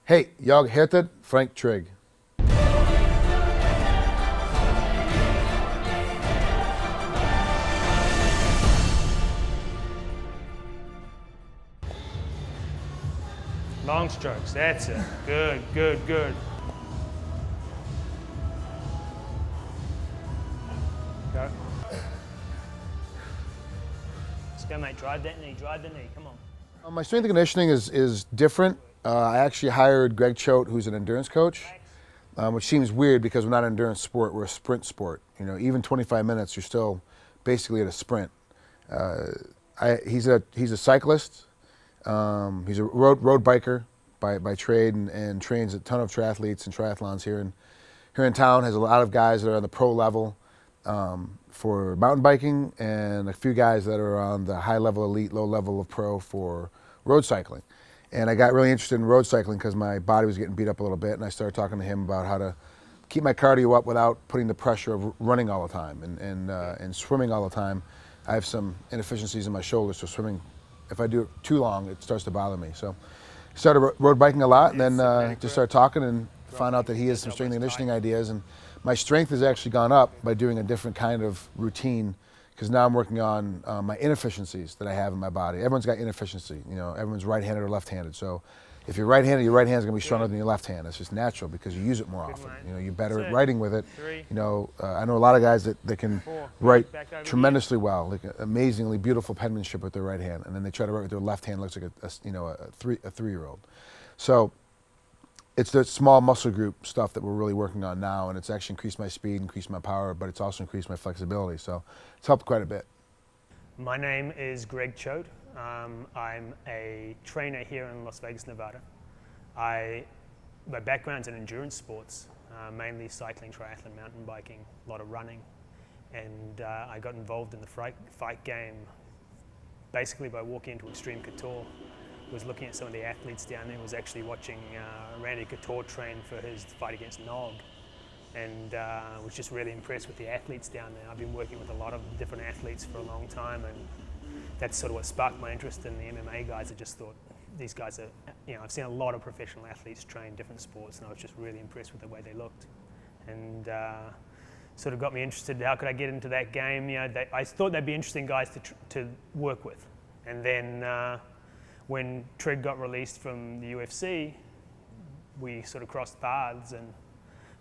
Hej, jag heter Frank Trigg. Long strokes, that's it. Good, good, good. Go. Let's go, mate. Drive that knee, come on. My strength and conditioning is different. I actually hired Greg Choate, who's an endurance coach, which seems weird because we're not an endurance sport, we're a sprint sport. You know, even 25 minutes, you're still basically at a sprint. He's a cyclist. He's a road biker by trade and trains a ton of triathletes and triathlons here in town. Has a lot of guys that are on the pro level for mountain biking and a few guys that are on the high level elite, low level of pro for road cycling. And I got really interested in road cycling because my body was getting beat up a little bit, and I started talking to him about how to keep my cardio up without putting the pressure of running all the time and swimming all the time. I have some inefficiencies in my shoulders, so swimming, if I do it too long, it starts to bother me. So I started road biking a lot, and then just started talking and found out that he has some strength and conditioning ideas. And my strength has actually gone up by doing a different kind of routine, because now I'm working on my inefficiencies that I have in my body. Everyone's got inefficiency, you know, everyone's right-handed or left-handed. So if you're right-handed, your right hand's gonna be stronger than your left hand. It's just natural because you use it more often. You know, you're better at writing with it. You know, I know a lot of guys that can write tremendously well, like amazingly beautiful penmanship with their right hand, and then they try to write with their left hand, looks like a three-year-old. So it's the small muscle group stuff that we're really working on now, and it's actually increased my speed, increased my power, but it's also increased my flexibility. So it's helped quite a bit. My name is Greg Choate. I'm a trainer here in Las Vegas, Nevada. My background's in endurance sports, mainly cycling, triathlon, mountain biking, a lot of running. And I got involved in the fight game basically by walking into Extreme Couture. Was looking at some of the athletes down there, was actually watching Randy Couture train for his fight against Nog, and was just really impressed with the athletes down there. I've been working with a lot of different athletes for a long time, and that's sort of what sparked my interest in the MMA guys. I just thought, these guys are, you know, I've seen a lot of professional athletes train different sports, and I was just really impressed with the way they looked. And sort of got me interested, how could I get into that game? You know, I thought they'd be interesting guys to work with. And then when Trigg got released from the UFC, we sort of crossed paths and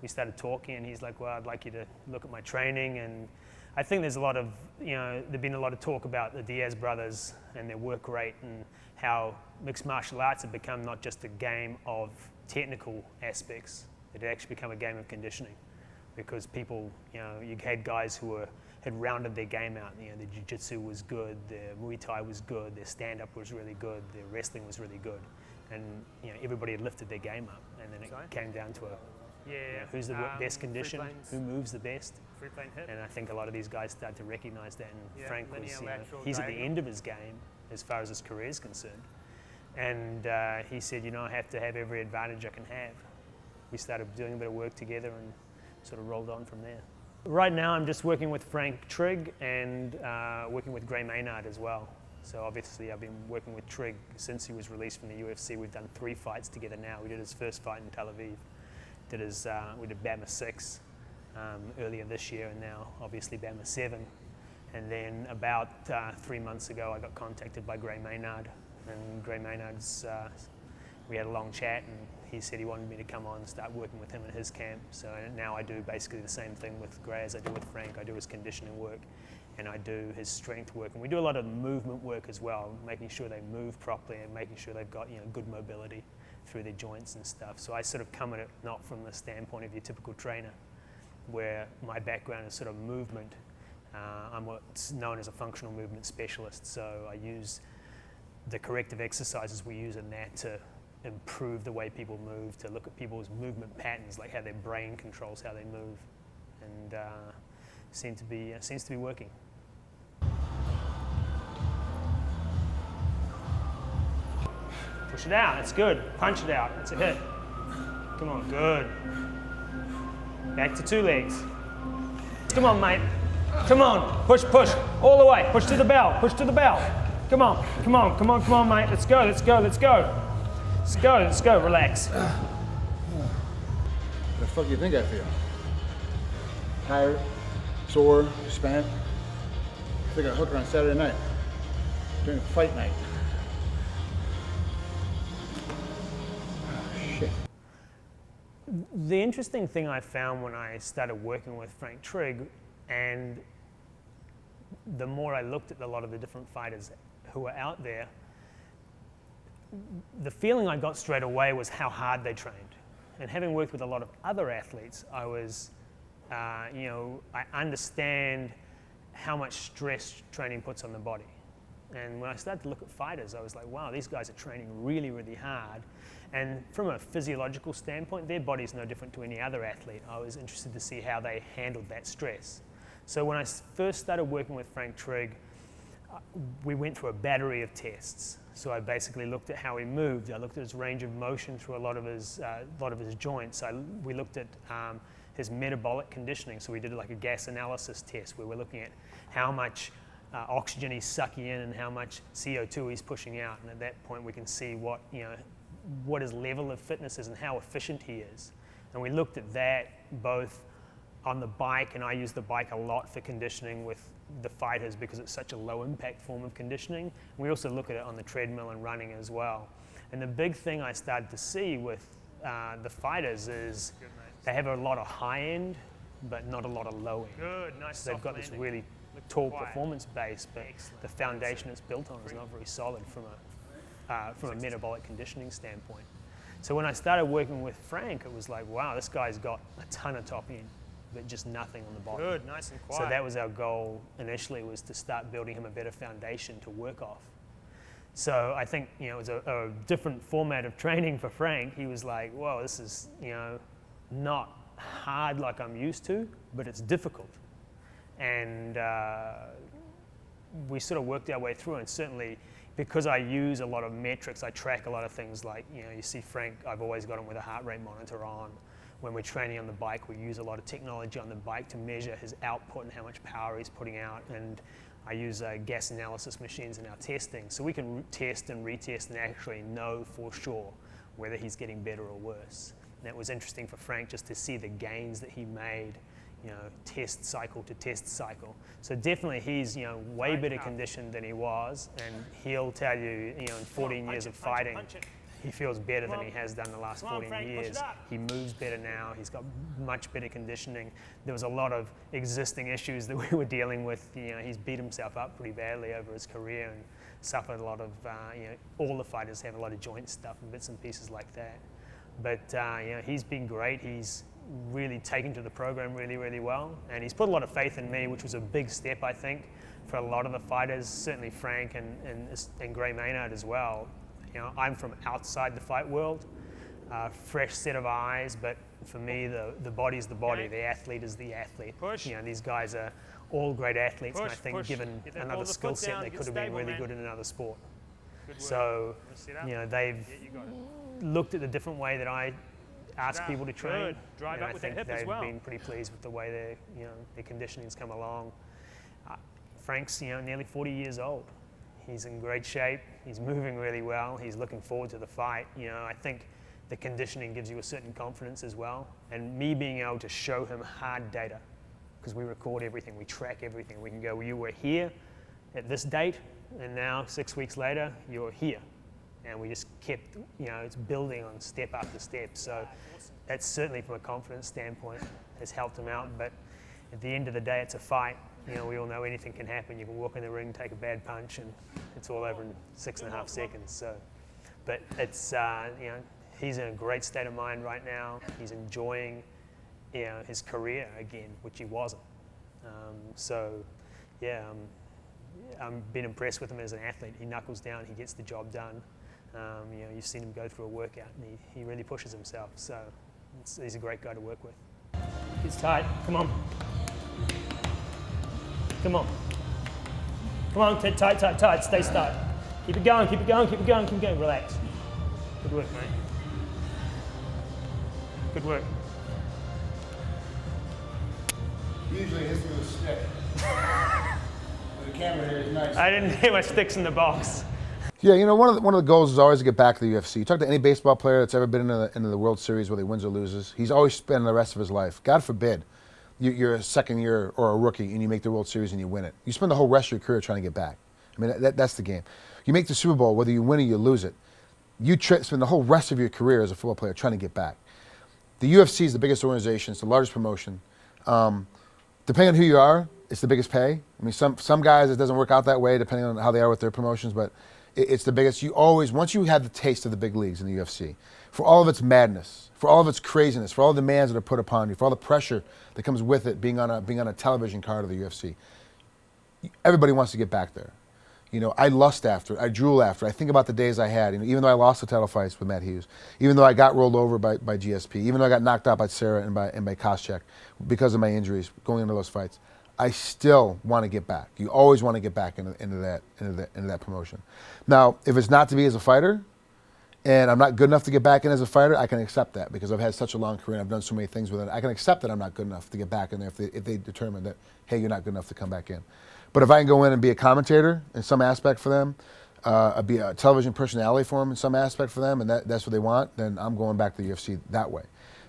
we started talking, and he's like, well, I'd like you to look at my training. And I think there's a lot of, you know, there's been a lot of talk about the Diaz brothers and their work rate and how mixed martial arts have become not just a game of technical aspects, it had actually become a game of conditioning, because people, you know, you had guys who had rounded their game out. You know, their jiu-jitsu was good, their Muay Thai was good, their stand-up was really good, their wrestling was really good, and you know, everybody had lifted their game up. And then it came down to you know, who's the best conditioned, who moves the best. And I think a lot of these guys started to recognize that. And Frank was, you know, he's at the end of his game as far as his career is concerned. And he said, you know, I have to have every advantage I can have. We started doing a bit of work together and sort of rolled on from there. Right now I'm just working with Frank Trigg and working with Gray Maynard as well. So obviously I've been working with Trigg since he was released from the UFC. We've done 3 fights together now. We did his first fight in Tel Aviv. We did BAMA 6 earlier this year, and now obviously BAMA 7. And then about 3 months ago I got contacted by Gray Maynard, and Gray Maynard's, we had a long chat, and he said he wanted me to come on and start working with him in his camp. So now I do basically the same thing with Gray as I do with Frank. I do his conditioning work and I do his strength work. And we do a lot of movement work as well, making sure they move properly and making sure they've got, you know, good mobility through their joints and stuff. So I sort of come at it not from the standpoint of your typical trainer, where my background is sort of movement. I'm what's known as a functional movement specialist. So I use the corrective exercises we use in that to improve the way people move, to look at people's movement patterns, like how their brain controls how they move, and seems to be working. Push it out, that's good. Punch it out, that's a hit. Come on, good. Back to 2 legs. Come on, mate. Come on, push, all the way. Push to the bell, push to the bell. Come on, come on, come on, come on, mate. Let's go, let's go, let's go. Let's go, relax. What the fuck do you think I feel? Tired, sore, spent. I think I hooked her on Saturday night during fight night. Oh, shit. The interesting thing I found when I started working with Frank Trigg, and the more I looked at a lot of the different fighters who were out there, the feeling I got straight away was how hard they trained. And having worked with a lot of other athletes, I was, I understand how much stress training puts on the body. And when I started to look at fighters, I was like, wow, these guys are training really, really hard. And from a physiological standpoint, their body's no different to any other athlete. I was interested to see how they handled that stress. So when I first started working with Frank Trigg, we went through a battery of tests. So I basically looked at how he moved. I looked at his range of motion through a lot of his joints. We looked at his metabolic conditioning. So we did like a gas analysis test where we're looking at how much oxygen he's sucking in and how much CO2 he's pushing out. And at that point, we can see what his level of fitness is and how efficient he is. And we looked at that both on the bike, and I use the bike a lot for conditioning with the fighters because it's such a low impact form of conditioning. We also look at it on the treadmill and running as well. And the big thing I started to see with the fighters is they have a lot of high end, but not a lot of low end. Good, nice. So they've got this really tall performance base, but the foundation it's built on is not very solid from a metabolic conditioning standpoint. So when I started working with Frank, it was like, wow, this guy's got a ton of top end, but just nothing on the bottom. Good, nice and quiet. So that was our goal initially, was to start building him a better foundation to work off. So I think, it was a different format of training for Frank. He was like, whoa, this is, not hard like I'm used to, but it's difficult. And we sort of worked our way through, and certainly because I use a lot of metrics, I track a lot of things like, you see Frank, I've always got him with a heart rate monitor on. When we're training on the bike, we use a lot of technology on the bike to measure his output and how much power he's putting out. And I use gas analysis machines in our testing. So we can test and retest and actually know for sure whether he's getting better or worse. And that was interesting for Frank just to see the gains that he made, test cycle to test cycle. So definitely he's, way better conditioned than he was. And he'll tell you, in 14 years of fighting, he feels better than he has done the last 14 years. He moves better now. He's got much better conditioning. There was a lot of existing issues that we were dealing with. He's beat himself up pretty badly over his career and suffered a lot of, all the fighters have a lot of joint stuff and bits and pieces like that. But, he's been great. He's really taken to the program really, really well. And he's put a lot of faith in me, which was a big step, I think, for a lot of the fighters, certainly Frank and Gray Maynard as well. I'm from outside the fight world, fresh set of eyes, but for me, the body's the body, the athlete is the athlete. Push. These guys are all great athletes, and I Push, think push. given Get that ball another with the skill foot set, down, they get could have been stable, really man. good in another sport. Good work. So, Wanna sit up? they've Yeah, you got it. looked at the different way that I ask Down. people to train. Good. Drive and up I with that think hip as they've well. been pretty pleased with the way their conditioning's come along. Frank's, nearly 40 years old. He's in great shape. He's moving really well. He's looking forward to the fight. I think the conditioning gives you a certain confidence as well. And me being able to show him hard data, because we record everything, we track everything. We can go, you were here at this date, and now 6 weeks later, you're here. And we just kept, it's building on step after step. So that's certainly from a confidence standpoint has helped him out. But at the end of the day, it's a fight. We all know anything can happen. You can walk in the ring, take a bad punch, and it's all over in 6.5 seconds. So, but it's, he's in a great state of mind right now. He's enjoying, his career again, which he wasn't. I've been impressed with him as an athlete. He knuckles down, he gets the job done. You've seen him go through a workout, and he really pushes himself. So he's a great guy to work with. It's tight. Come on. Come on. Come on, tight, tight, tight. Stay tight. Keep it going, keep it going, keep it going, keep it going. Relax. Good work, mate. Good work. Usually hits me with a stick. The camera here is nice. I didn't hear my sticks in the box. Yeah, one of the goals is always to get back to the UFC. You talk to any baseball player that's ever been into the World Series, whether he wins or loses, he's always spending the rest of his life. God forbid, you're a second year or a rookie and you make the World Series and you win it. You spend the whole rest of your career trying to get back. I mean, that's the game. You make the Super Bowl, whether you win or you lose it, you spend the whole rest of your career as a football player trying to get back. The UFC is the biggest organization. It's the largest promotion. Depending on who you are, it's the biggest pay. I mean, some guys it doesn't work out that way depending on how they are with their promotions, but it's the biggest. You always, once you have the taste of the big leagues in the UFC, for all of its madness, for all of its craziness, for all the demands that are put upon you, for all the pressure that comes with it, being on a television card of the UFC, everybody wants to get back there. I lust after it. I drool after it. I think about the days I had. Even though I lost the title fights with Matt Hughes, even though I got rolled over by GSP, even though I got knocked out by Sarah and by Koscheck because of my injuries going into those fights, I still want to get back. You always want to get back into that promotion. Now, if it's not to be as a fighter, and I'm not good enough to get back in as a fighter, I can accept that because I've had such a long career and I've done so many things with it. I can accept that I'm not good enough to get back in there if they determine that, hey, you're not good enough to come back in. But if I can go in and be a commentator in some aspect for them, be a television personality for them in some aspect for them, and that's what they want, then I'm going back to the UFC that way.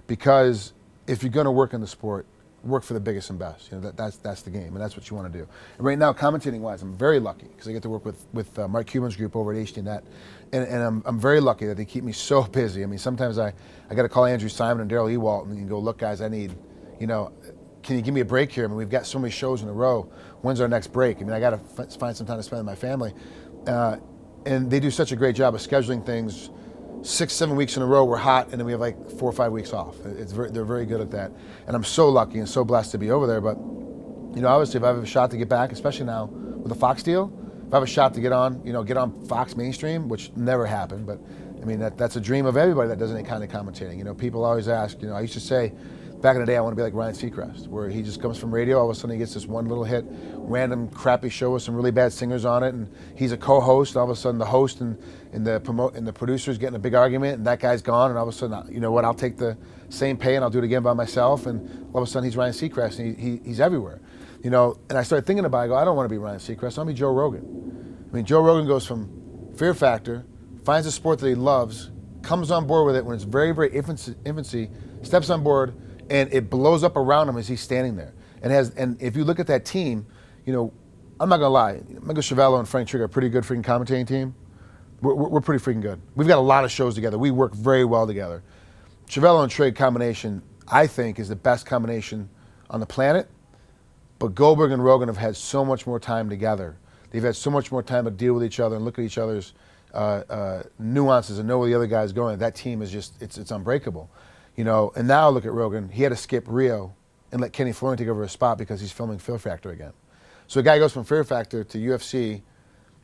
Because if you're going to work in the sport, work for the biggest and best. That's the game, and that's what you want to do. And right now, commentating-wise, I'm very lucky because I get to work with Mark Cuban's group over at MMAnytt.se, and I'm very lucky that they keep me so busy. I mean, sometimes I got to call Andrew Simon and Daryl Ewalt and go, look, guys, I need, can you give me a break here? I mean, we've got so many shows in a row. When's our next break? I mean, I got to find some time to spend with my family. And they do such a great job of scheduling things 6-7 weeks in a row. We're hot, and then we have like 4 or 5 weeks off. They're very good at that. And I'm so lucky and so blessed to be over there. But, obviously, if I have a shot to get back, especially now with the Fox deal, if I have a shot to get on Fox mainstream, which never happened, but I mean, that's a dream of everybody that does any kind of commentating. People always ask, I used to say, back in the day, I want to be like Ryan Seacrest, where he just comes from radio, all of a sudden he gets this one little hit, random crappy show with some really bad singers on it, and he's a co-host, all of a sudden the host and the producer's getting a big argument, and that guy's gone, and all of a sudden, you know what, I'll take the same pay and I'll do it again by myself, and all of a sudden he's Ryan Seacrest, and he's everywhere. And I started thinking about it, I go, I don't want to be Ryan Seacrest, I want to be Joe Rogan. I mean, Joe Rogan goes from Fear Factor, finds a sport that he loves, comes on board with it when it's very, very infancy, steps on board, and it blows up around him as he's standing there. And if you look at that team, I'm not gonna lie, Michael Chavello and Frank Trigg are a pretty good freaking commentating team. We're pretty freaking good. We've got a lot of shows together. We work very well together. Chavello and Trigg combination, I think, is the best combination on the planet. But Goldberg and Rogan have had so much more time together. They've had so much more time to deal with each other and look at each other's nuances and know where the other guy's going. That team is just, it's unbreakable. And now look at Rogan. He had to skip Rio and let Kenny Florian take over his spot because he's filming Fear Factor again. So a guy goes from Fear Factor to UFC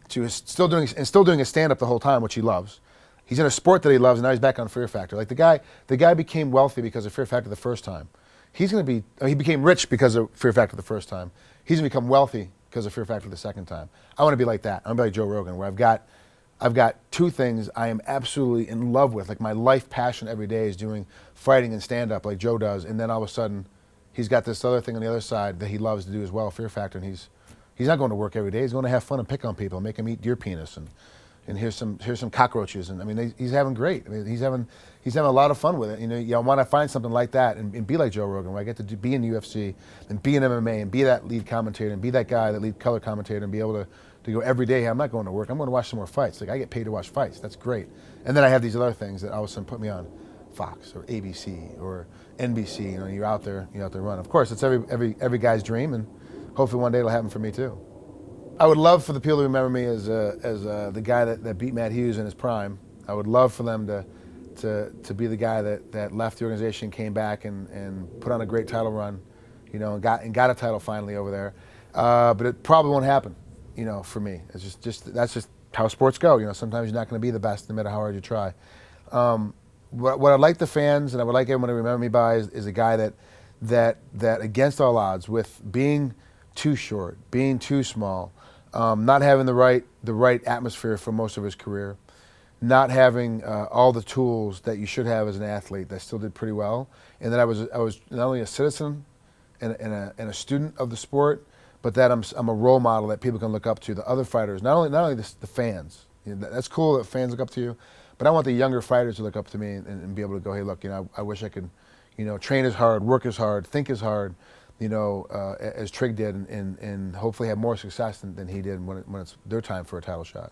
to still doing a stand-up the whole time, which he loves. He's in a sport that he loves, and now he's back on Fear Factor. Like the guy became wealthy because of Fear Factor the first time. He became rich because of Fear Factor the first time. He's gonna become wealthy because of Fear Factor the second time. I want to be like that. I want to be like Joe Rogan, where I've got two things I am absolutely in love with. Like my life passion every day is doing fighting and stand-up like Joe does, and then all of a sudden he's got this other thing on the other side that he loves to do as well, Fear Factor, and he's not going to work every day. He's going to have fun and pick on people and make them eat deer penis and here's some cockroaches, and I mean he's having great. I mean he's having a lot of fun with it. You want to find something like that and be like Joe Rogan, where I get to be in UFC and be in MMA and be that lead commentator and be that guy, that lead color commentator, and be able to go every day. Hey, I'm not going to work. I'm going to watch some more fights. Like I get paid to watch fights. That's great. And then I have these other things that all of a sudden put me on Fox or ABC or NBC. You're out there running. Of course, it's every guy's dream, and hopefully one day it'll happen for me too. I would love for the people to remember me as the guy that beat Matt Hughes in his prime. I would love for them to be the guy that left the organization, came back and put on a great title run, and got a title finally over there. But it probably won't happen. For me, it's just that's just how sports go. Sometimes you're not going to be the best, no matter how hard you try. What I'd like the fans and I would like everyone to remember me by is a guy that against all odds, with being too short, being too small, not having the right atmosphere for most of his career, not having all the tools that you should have as an athlete, that still did pretty well, and that I was not only a citizen and a student of the sport, but that I'm a role model that people can look up to, the other fighters, not only the fans, You know, that's cool that fans look up to you, but I want the younger fighters to look up to me and be able to go, hey, look, you know, I wish I could, you know, train as hard, work as hard, think as hard, you know, as Trigg did, and hopefully have more success than he did when it's their time for a title shot.